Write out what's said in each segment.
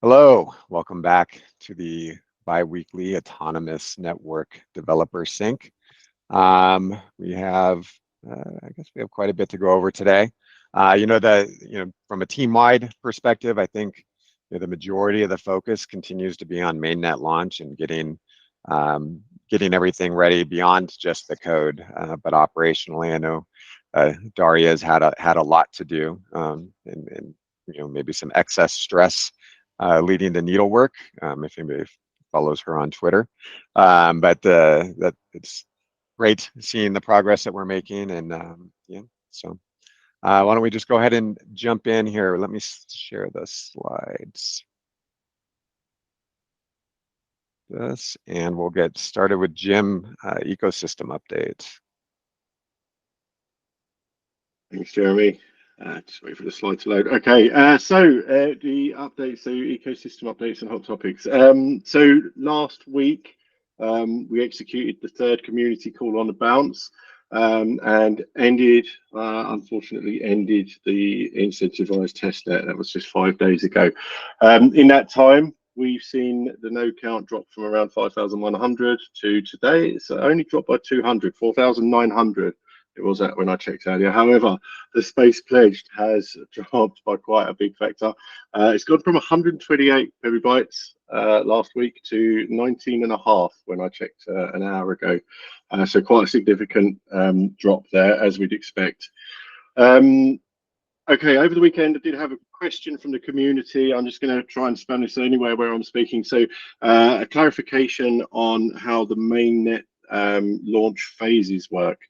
Hello, welcome back to the bi-weekly Autonomous Network Developer Sync. We have, I guess we have quite a bit to go over today. From a team-wide perspective, I think the majority of the focus continues to be on mainnet launch and getting everything ready beyond just the code. But operationally, I know Daria's had a lot to do, and maybe some excess stress leading to needlework, if anybody follows her on Twitter. But that it's great seeing the progress that we're making, and so why don't we just go ahead and jump in here? Let me share the slides. And we'll get started with Jim, ecosystem updates. Thanks, Jeremy. Just wait for the slide to load. Okay, the updates, ecosystem updates and hot topics. So last week, we executed the third community call on the bounce, and unfortunately ended the incentivized testnet. That was just 5 days ago. In that time, we've seen the node count drop from around 5,100 to today. It's only dropped by 200, 4,900. It was at when I checked earlier. However, the space pledged has dropped by quite a big factor. It's gone from 128 megabytes last week to 19.5 when I checked an hour ago. So quite a significant drop there, as we'd expect. Okay, over the weekend, I did have a question from the community. I'm just going to try and span this anywhere where I'm speaking. So a clarification on how the mainnet launch phases work.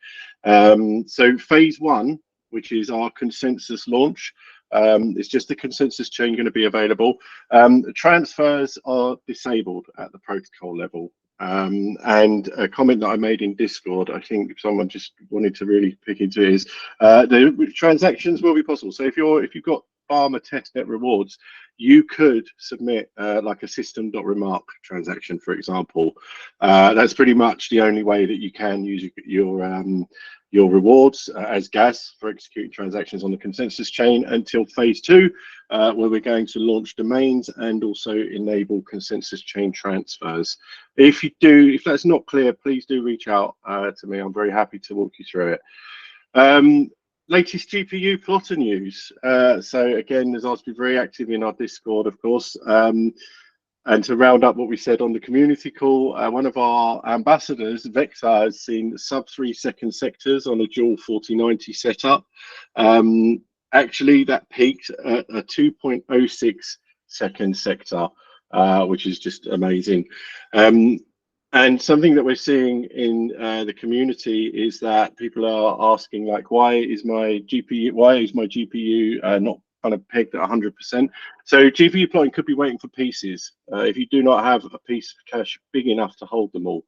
So phase one, which is our consensus launch, it's just the consensus chain going to be available. Transfers are disabled at the protocol level. And a comment that I made in Discord, I think someone just wanted to really pick into it, is the transactions will be possible. So if you've got farmer testnet rewards, you could submit like a system.remark transaction, for example. That's pretty much the only way that you can use your rewards as gas for executing transactions on the consensus chain until phase two, where we're going to launch domains and also enable consensus chain transfers. If that's not clear, please do reach out to me. I'm very happy to walk you through it. Latest GPU plotter news. So again, there's asked to be very active in our Discord, of course. And to round up what we said on the community call, one of our ambassadors, Vector, has seen sub 3 second sectors on a dual 4090 setup. Actually, that peaked at a 2.06 second sector, which is just amazing. And something that we're seeing in the community is that people are asking, like, why is my GPU not kind of pegged at 100%? So GPU plotting could be waiting for pieces if you do not have a piece of cache big enough to hold them all.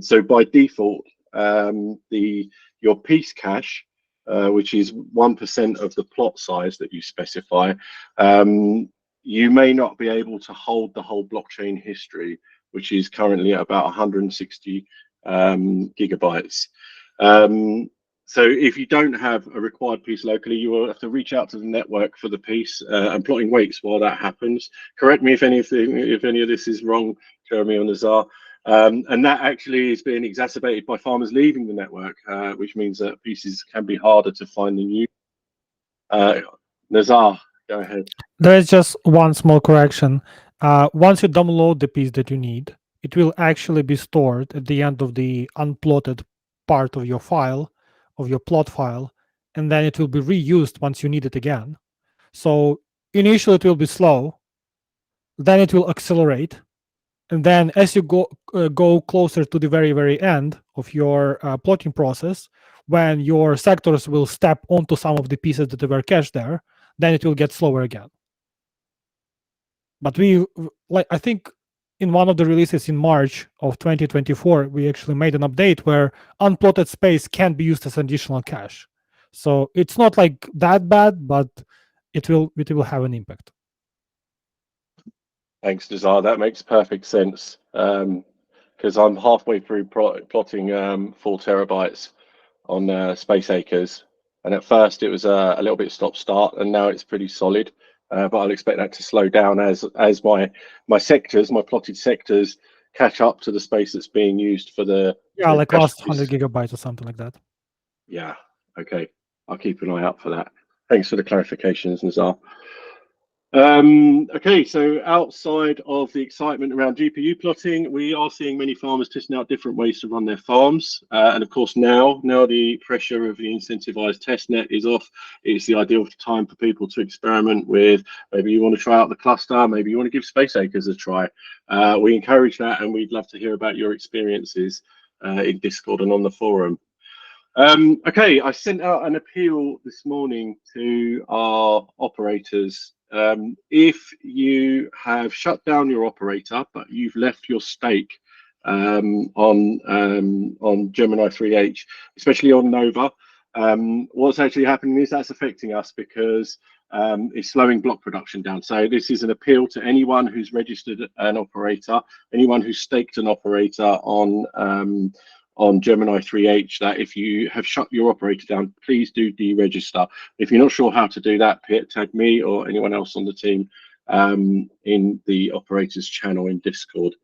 So by default, your piece cache, which is 1% of the plot size that you specify, you may not be able to hold the whole blockchain history, which is currently at about 160 gigabytes. So if you don't have a required piece locally, you will have to reach out to the network for the piece, and plotting waits while that happens. Correct me if any of this is wrong, Jeremy or Nazar. And that actually is being exacerbated by farmers leaving the network, which means that pieces can be harder to find than you. Nazar, go ahead. There is just one small correction. Once you download the piece that you need, it will actually be stored at the end of the unplotted part of your file, of your plot file, and then it will be reused once you need it again. So initially it will be slow, then it will accelerate, and then as you go closer to the very end of your plotting process, when your sectors will step onto some of the pieces that were cached there, then it will get slower again. But I think in one of the releases in March of 2024, we actually made an update where unplotted space can be used as additional cache. So it's not like that bad, but it will have an impact. Thanks, Nazar. That makes perfect sense, because I'm halfway through plotting 4 terabytes on Space Acres, and at first it was a little bit stop-start, and now it's pretty solid. but I'll expect that to slow down as my sectors, my plotted sectors, catch up to the space that's being used for the like last cache 100 gigabytes or something like that. Yeah, okay. I'll keep an eye out for that. Thanks for the clarifications, Nazar. Okay, so outside of the excitement around GPU plotting, we are seeing many farmers testing out different ways to run their farms. And of course, now the pressure of the incentivized testnet is off. It's the ideal time for people to experiment with. Maybe you want to try out the cluster, maybe you want to give Space Acres a try. We encourage that, and we'd love to hear about your experiences in Discord and on the forum. Okay, I sent out an appeal this morning to our operators. If you have shut down your operator, but you've left your stake on Gemini 3H, especially on Nova, what's actually happening is that's affecting us because it's slowing block production down. So this is an appeal to anyone who's registered an operator, anyone who's staked an operator on Gemini 3H, that if you have shut your operator down, please do deregister. If you're not sure how to do that, tag me or anyone else on the team in the operators channel in Discord.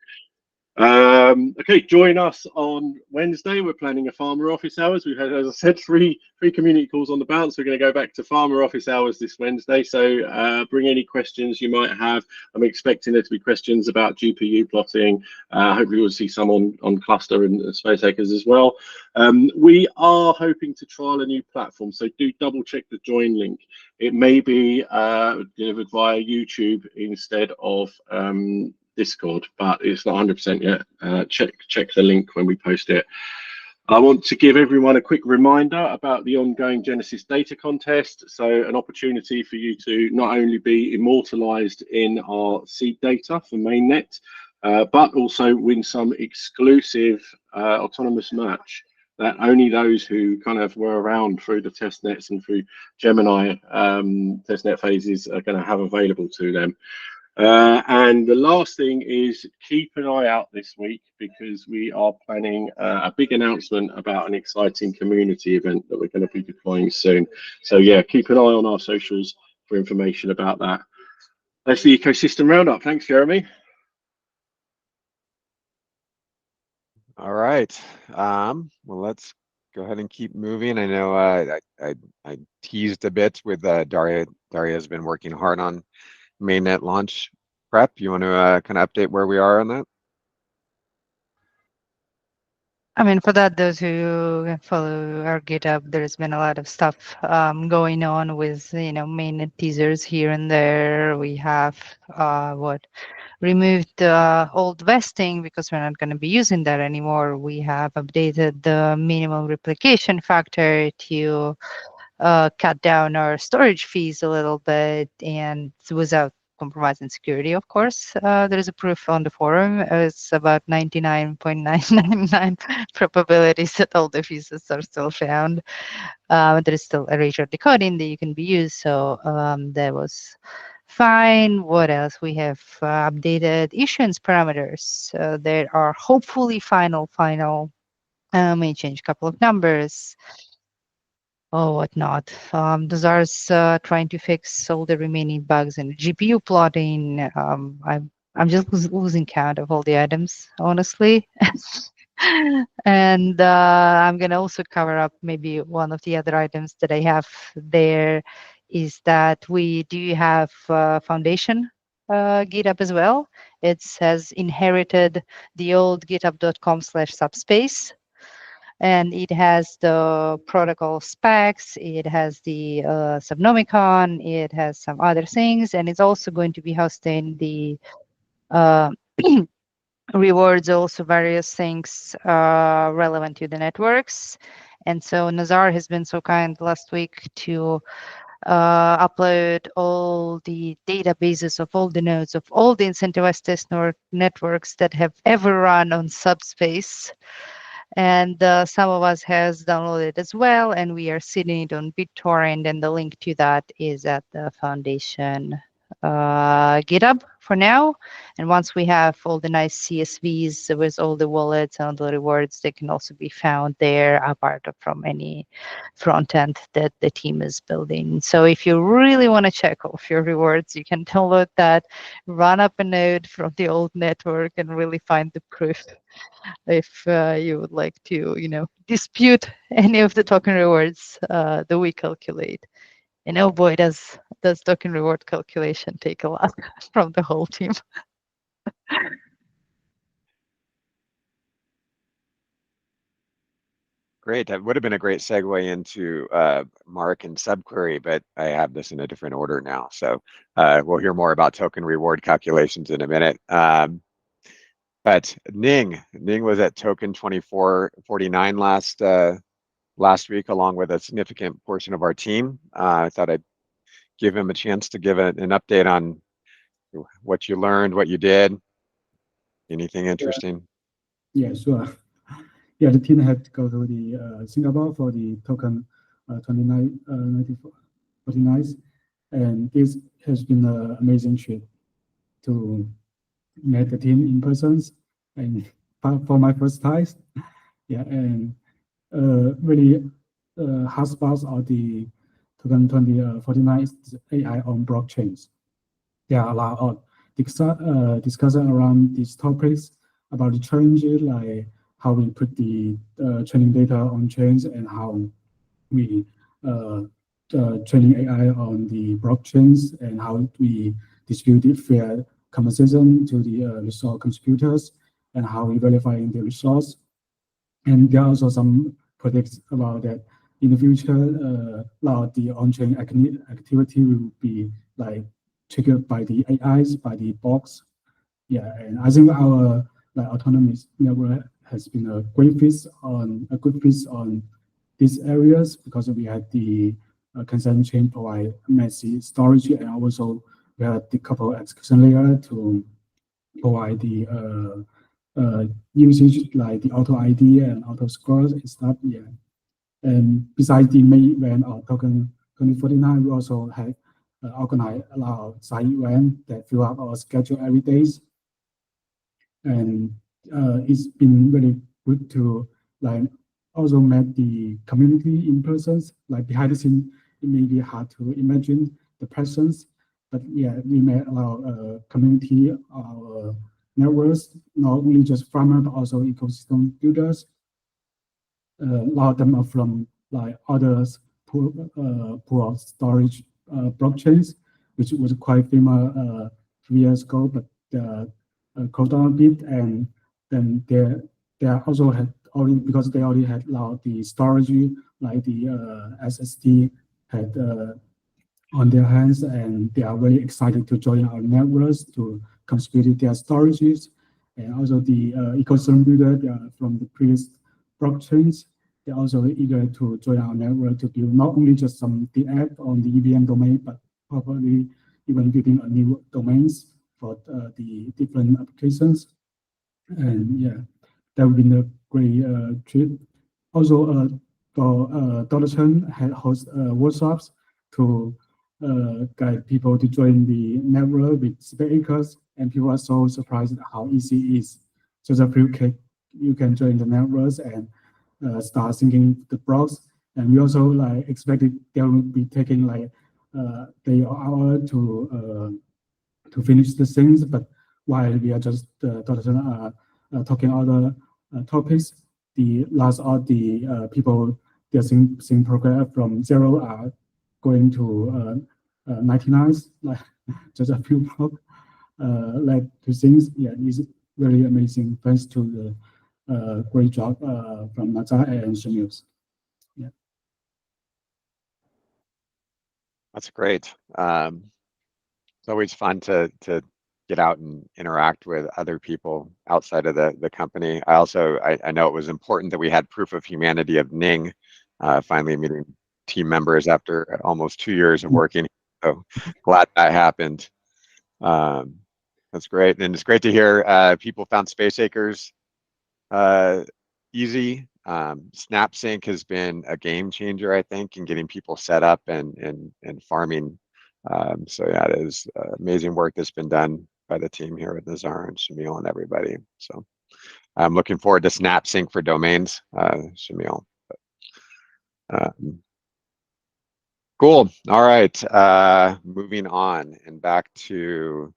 Okay, join us on Wednesday. We're planning a farmer office hours. We've had, as I said, three community calls on the bounce. We're going to go back to farmer office hours this Wednesday. So bring any questions you might have. I'm expecting there to be questions about GPU plotting. Hopefully we'll see some on cluster and Space Acres as well. We are hoping to trial a new platform, so do double check the join link. It may be delivered via YouTube instead of Discord, but it's not 100% yet. Check the link when we post it. I want to give everyone a quick reminder about the ongoing Genesis data contest. So an opportunity for you to not only be immortalized in our seed data for Mainnet, but also win some exclusive Autonomous merch that only those who kind of were around through the test nets and through Gemini testnet phases are going to have available to them. And the last thing is keep an eye out this week because we are planning a big announcement about an exciting community event that we're going to be deploying soon. So yeah, keep an eye on our socials for information about that. That's the ecosystem roundup. Thanks, Jeremy. All right. Well, let's go ahead and keep moving. I know I teased a bit with Daria. Daria has been working hard on Mainnet launch prep. You want to kind of update where we are on that? I mean, for that, those who follow our GitHub, there's been a lot of stuff going on with, Mainnet teasers here and there. We have removed the old vesting because we're not going to be using that anymore. We have updated the minimum replication factor to cut down our storage fees a little bit, and without compromising security, of course. There is a proof on the forum. It's about 99.999 probabilities that all the fuses are still found. There is still erasure decoding that you can be used, so that was fine. What else? We have updated issuance parameters. There are hopefully final. May change a couple of numbers. Oh, whatnot. Nazar's trying to fix all the remaining bugs in GPU plotting. I'm just losing count of all the items, honestly. And I'm gonna also cover up maybe one of the other items that I have there is that we do have Foundation GitHub as well. It has inherited the old github.com/subspace. And it has the protocol specs, it has the Subnomicon, it has some other things, and it's also going to be hosting the rewards, also various things relevant to the networks. And so Nazar has been so kind last week to upload all the databases of all the nodes of all the incentivized test networks that have ever run on Subspace. And some of us has downloaded as well, and we are sitting it on BitTorrent, and the link to that is at the Foundation GitHub for now. And once we have all the nice CSVs with all the wallets and the rewards, they can also be found there apart from any front end that the team is building. So if you really want to check off your rewards, you can download that, run up a node from the old network, and really find the proof if you would like to, dispute any of the token rewards that we calculate. And oh boy, does token reward calculation take a lot from the whole team. Great. That would have been a great segue into Mark and subquery, but I have this in a different order now. So we'll hear more about token reward calculations in a minute. But Ning was at token 2449 last week, along with a significant portion of our team. I thought I'd give him a chance to give an update on what you learned, what you did, anything interesting. Yeah, sure. Yeah, the team had to go to the Singapore for the token 2949, and this has been an amazing trip to meet the team in person, and for my first time. Yeah, and really hotspots are the token 2049 AI on blockchains. There are a lot of discussion around these topics about the challenges, like how we put the training data on chains and how we training AI on the blockchains and how we distribute fair compensation to the resource contributors and how we verifying the resource. And there are also some predicts about that in the future, a lot of the on-chain activity will be like triggered by the AIs, by the bots. Yeah, and I think our Autonomys network has been a good fit on these areas because we had the consent chain provide massive storage, and also we had the couple execution layer to provide the usage like the auto ID and auto scores and stuff. Yeah, and besides the main event of token 2049, we also have organized a lot of side events that fill up our schedule every day. And it's been really good to like also meet the community in person. Like behind the scene, it may be hard to imagine the presence, but yeah, we met a lot of community, our networks, not only just farmers, but also ecosystem builders. A lot of them are from like others pool of storage blockchains, which was quite famous 3 years ago, but cooled down a bit, and then they also had already, because they already had a lot of the storage like the SSD had on their hands, and they are very excited to join our networks to contribute their storages, and also the ecosystem builder from the previous blockchains. They're also eager to join our network to build not only just the app on the EVM domain, but probably even building a new domains for the different applications. And yeah, that would be a great trip. Also, Dr. Chen had host workshops to guide people to join the network with acres, and people are so surprised at how easy it is. Just a few click, you can join the networks and start syncing the blocks. And we also like expected they will be taking like day or hour to finish the things, but while we are just talking other topics, the last of the people they're seeing progress from 0 are going to 99, like just a few blocks like to things. Yeah, it's really amazing. Thanks to the great job from Naza and Shamius. Yeah, That's great. It's always fun to get out and interact with other people outside of the company. I know it was important that we had proof of humanity of Ning finally meeting team members after almost 2 years of working. So glad that happened. That's great. And it's great to hear people found Space Acres easy. SnapSync has been a game changer, I think, in getting people set up and farming So yeah, it is amazing work that's been done by the team here with Nazar and Shamil and everybody. So I'm looking forward to Snap Sync for domains, Shamil. Cool. All right. Moving on and back to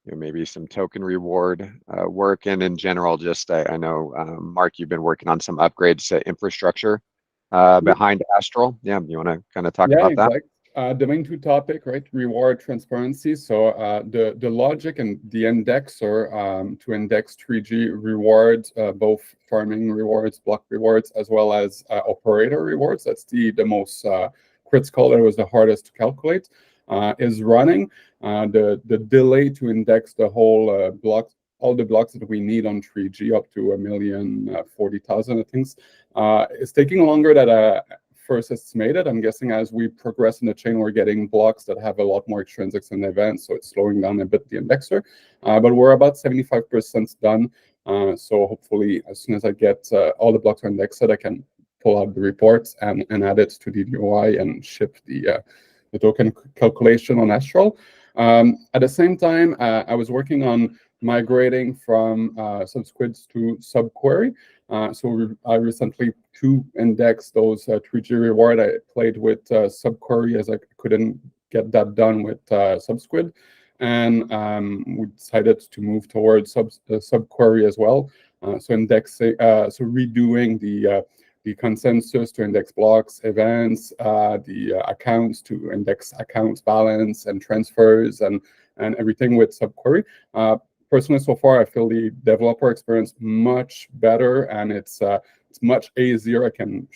maybe some token reward work, and in general, just I know Mark, you've been working on some upgrades to infrastructure behind Astral. Yeah, you want to kind of talk about that? Exactly. The main two topic, right? Reward transparency. So the logic and the indexer to index 3G rewards, both farming rewards, block rewards, as well as operator rewards. That's the most critical. It was the hardest to calculate. Is running. The delay to index the whole block, all the blocks that we need on 3G up to 1,040,000, I think, is taking longer than first estimated. I'm guessing as we progress in the chain, we're getting blocks that have a lot more extrinsics and events, so it's slowing down a bit the indexer. But we're about 75% done. So hopefully, as soon as I get all the blocks are indexed, I can pull out the reports and add it to the DOI and ship the token calculation on Astral. At the same time, I was working on migrating from subsquids to subquery. So I recently indexed those 3G reward. I played with subquery as I couldn't get that done with subsquid. And we decided to move towards subquery as well. So indexing, so redoing the consensus to index blocks, events, the accounts to index accounts balance and transfers and everything with subquery. Personally, so far, I feel the developer experience much better, and it's much easier. I can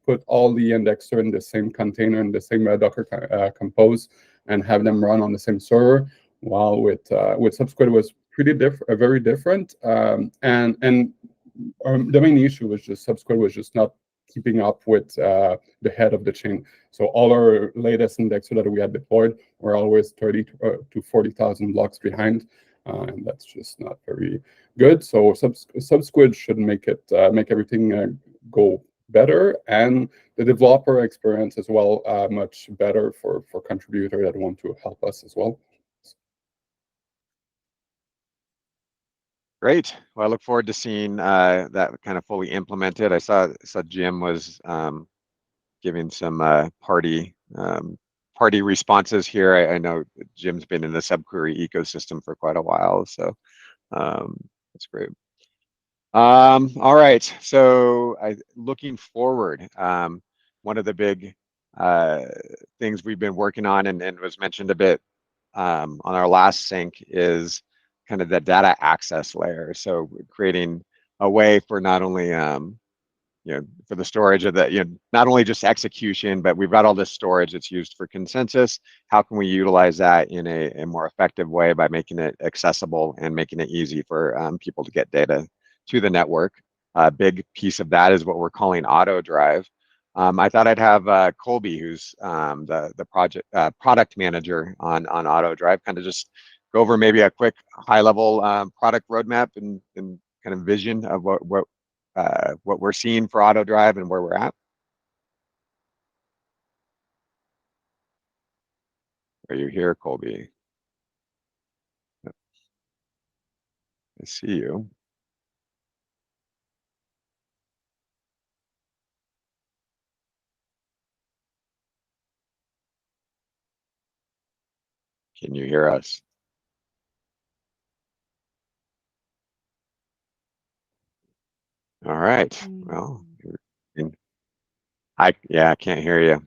put all the indexer in the same container in the same Docker compose and have them run on the same server. While with subsquid, it was pretty very different, and the main issue was just subsquid was just not keeping up with the head of the chain. So all our latest indexer that we had deployed were always 30 to 40,000 blocks behind. And that's just not very good. So subsquid should make everything go better, and the developer experience as well much better for contributors that want to help us as well. Great. Well, I look forward to seeing that kind of fully implemented. I saw Jim was giving some party responses here. I know Jim's been in the subquery ecosystem for quite a while, so that's great. All right, so looking forward, one of the big things we've been working on and was mentioned a bit on our last sync is kind of the data access layer. So creating a way for not only for the storage of the, not only just execution, but we've got all this storage that's used for consensus. How can we utilize that in a more effective way by making it accessible and making it easy for people to get data to the network? A big piece of that is what we're calling AutoDrive. I thought I'd have Colby, who's the product manager on AutoDrive, kind of just go over maybe a quick high-level product roadmap and kind of vision of what we're seeing for AutoDrive and where we're at. Are you here, Colby? I see you. Can you hear us? All right. Well, I can't hear you.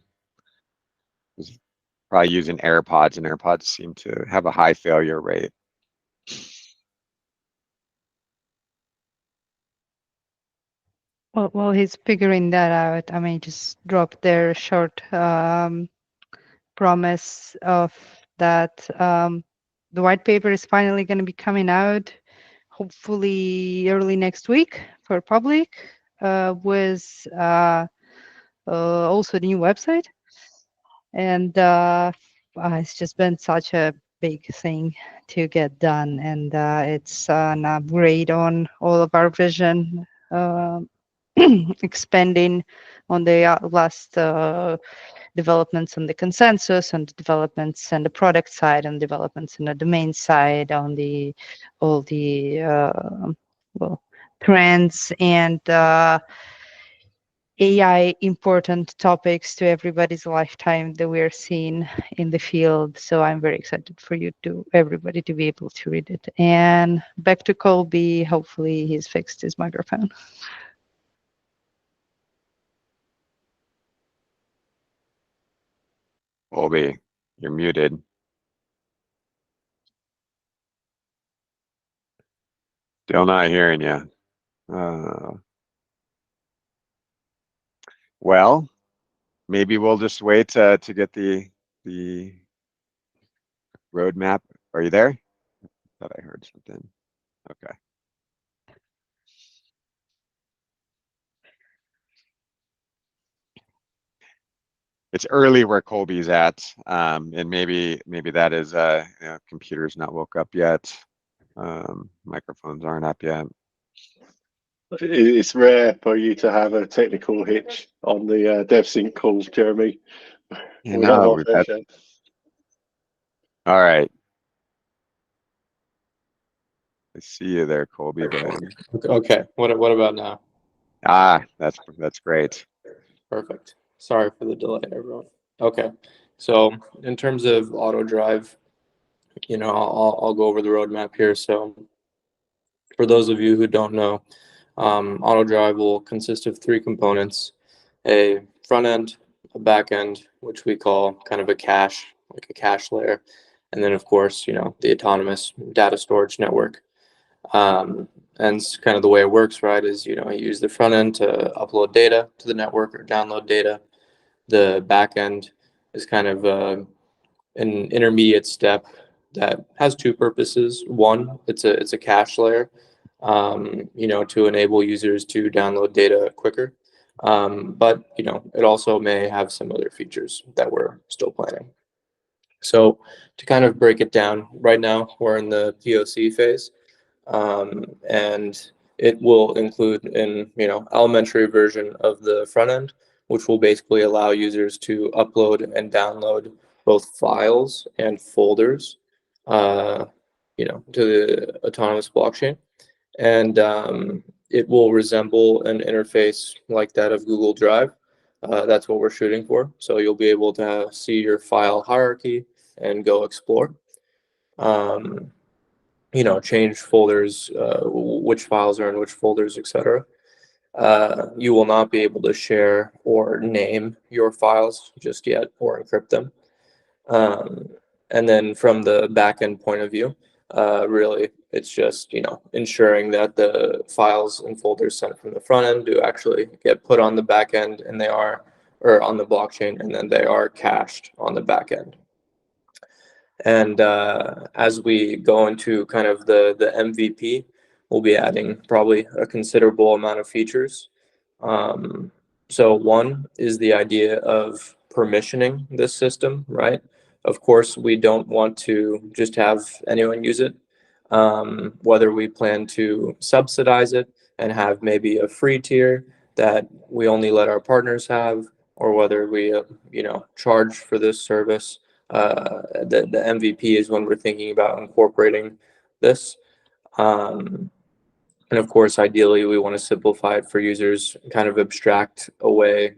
Probably using AirPods, and AirPods seem to have a high failure rate. Well, while he's figuring that out, I may just drop their short promise of that the white paper is finally going to be coming out, hopefully early next week for public, with also the new website. And it's just been such a big thing to get done, and it's an upgrade on all of our vision, expanding on the last developments on the consensus, on the developments and the product side, and developments in the domain side, on the all the well, trends and AI important topics to everybody's lifetime that we are seeing in the field. So I'm very excited for everybody to be able to read it. And back to Colby. Hopefully he's fixed his microphone. Colby, you're muted. Still not hearing you. Well, maybe we'll just wait to get the roadmap. Are you there? I thought I heard something. Okay. It's early where Colby's at, and maybe that is computer's not woke up yet. Microphones aren't up yet. It's rare for you to have a technical hitch on the DevSync calls, Jeremy. You know, all right. I see you there, Colby, but Okay. What about now? That's great. Perfect. Sorry for the delay, everyone. Okay. So in terms of AutoDrive, I'll go over the roadmap here. So for those of you who don't know, AutoDrive will consist of 3 components: a front end, a back end, which we call kind of a cache, like a cache layer, and then of course, the autonomous data storage network. And kind of the way it works, right, is, you use the front end to upload data to the network or download data. The back end is kind of an intermediate step that has 2 purposes. One, it's a cache layer, to enable users to download data quicker. But, it also may have some other features that we're still planning. So to kind of break it down, right now we're in the POC phase. And it will include an elementary version of the front end, which will basically allow users to upload and download both files and folders, to the Autonomys blockchain. And it will resemble an interface like that of Google Drive. That's what we're shooting for. So you'll be able to see your file hierarchy and go explore. Change folders, which files are in which folders, etc. You will not be able to share or name your files just yet or encrypt them. And then from the backend point of view, really, it's just, ensuring that the files and folders sent from the front end do actually get put on the back end and or on the blockchain, and then they are cached on the back end. And as we go into kind of the MVP, we'll be adding probably a considerable amount of features. So one is the idea of permissioning this system, right? Of course, we don't want to just have anyone use it. Whether we plan to subsidize it and have maybe a free tier that we only let our partners have, or whether we, charge for this service. The MVP is when we're thinking about incorporating this. And of course, ideally, we want to simplify it for users, kind of abstract away,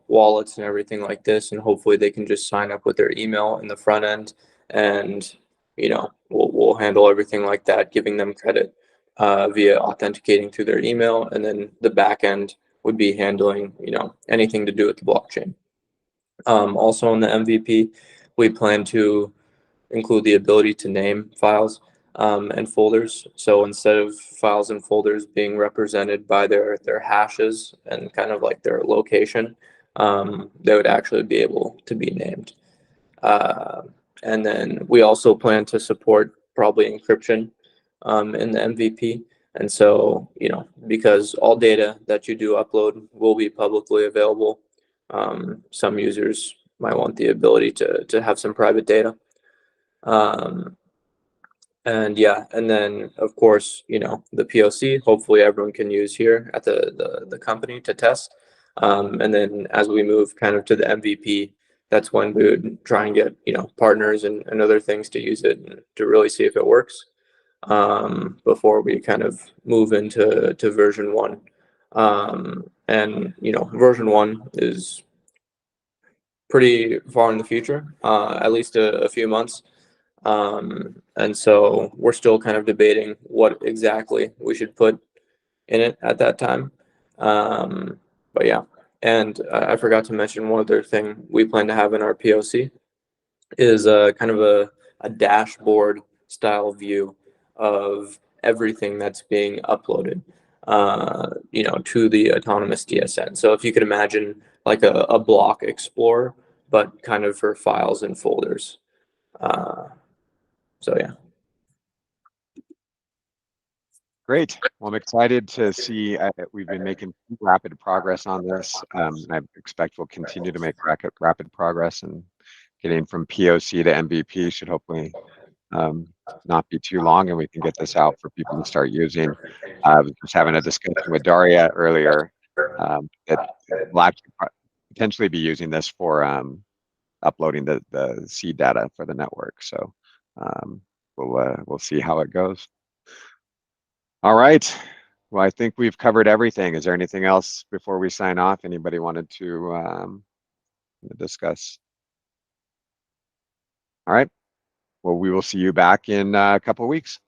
wallets and everything like this. And hopefully they can just sign up with their email in the front end, and, we'll handle everything like that, giving them credit via authenticating through their email. And then the back end would be handling, anything to do with the blockchain. Also in the MVP, we plan to include the ability to name files and folders. So instead of files and folders being represented by their hashes and kind of like their location, they would actually be able to be named. And then we also plan to support probably encryption in the MVP. And so, because all data that you do upload will be publicly available, some users might want the ability to have some private data. And then of course, the POC, hopefully everyone can use here at the company to test. And then as we move kind of to the MVP, that's when we would try and get, you know, partners and other things to use it and to really see if it works, before we kind of move into version 1. And you know, version 1 is pretty far in the future, at least a few months. And so we're still kind of debating what exactly we should put in it at that time. But yeah, and I forgot to mention one other thing we plan to have in our POC is kind of a dashboard style view of everything that's being uploaded, you know, to the Autonomys DSN. So if you could imagine like a block explorer, but kind of for files and folders. So yeah. Great. Well, I'm excited to see we've been making rapid progress on this. And I expect we'll continue to make rapid progress, and getting from POC to MVP should hopefully not be too long, and we can get this out for people to start using. I was just having a discussion with Daria earlier that we'll actually potentially be using this for uploading the seed data for the network. So we'll see how it goes. All right. Well, I think we've covered everything. Is there anything else before we sign off? Anybody wanted to discuss? All right. Well, we will see you back in a couple of weeks.